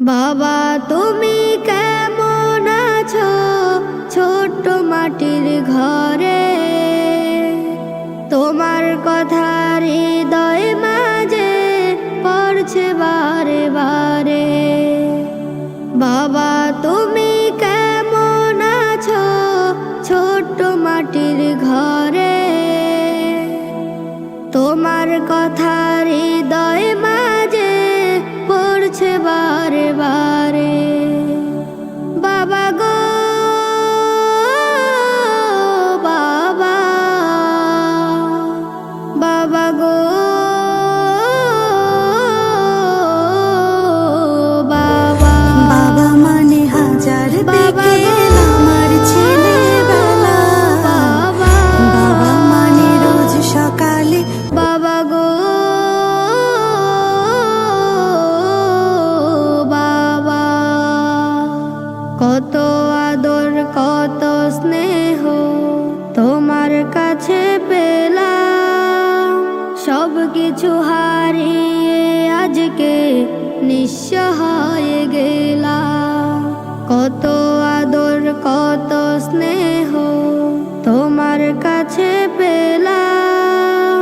বাবা তুমি কেমন আছো ছোট্ট মাটির ঘরে, তোমার কথা হৃদয় মাঝে পড়ছে বারে বারে। বাবা তুমি কেমন আছো ছোট্ট মাটির ঘরে, তোমার কথা হৃদয় মাঝে পড়ছে বারে বারে। বাবা গো বাবা, বাবা গো বাবা। বাবা মানে হাজার বিকেল আমার ছেলেবেলা, বাবা বাবা মানে রোজ সকালে। বাবা গো বাবা, কত আদর কত স্নেহ তোমার কাছে পেলাম, সব কিছু হারিয়ে আজকে নিঃস্ব হয়ে গেলাম। কত আদর কত স্নেহ তোমার কাছে পেলাম,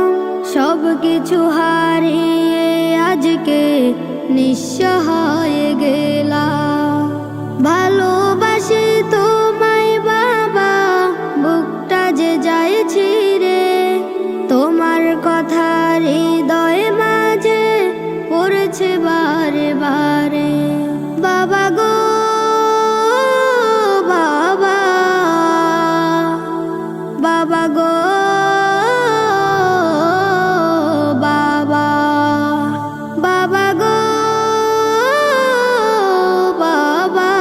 সব কিছু হারিয়ে আজকে নিঃস্ব হয়ে গেলাম। ভালোবাসি তোমায় বাবা, বুকটা যে যায় ছিঁড়ে, তোমার কথা হৃদয় মাঝে পড়ছে বারে বারে। বাবা গো বাবা, বাবা গো বাবা, বাবা গো বাবা,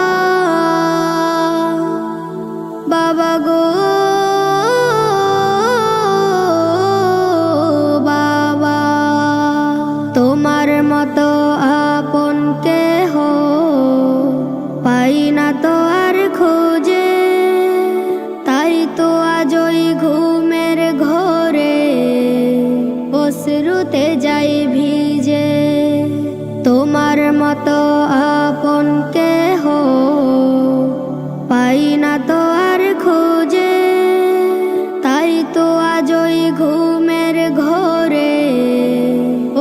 বাবা গো বাবা। তোমার মতো আপন কেহ পাই না তো আর খোঁজে, তাই তো আজ ওই ঘুমের ঘোরে অশ্রুতে যাই ভিজে। তোমার মতো আপন কেহ পাই না তো আর খোঁজে, তাই তো আজ ওই ঘুমের ঘোরে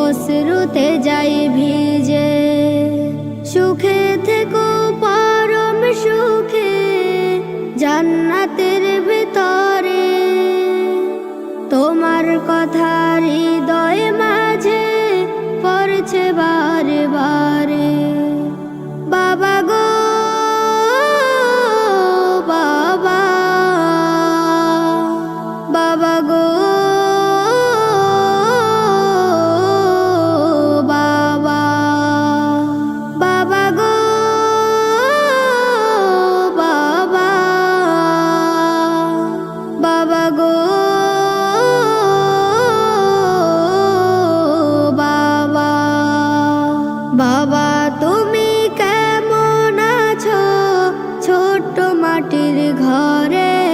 অশ্রুতে যাই ভিজে। সুখে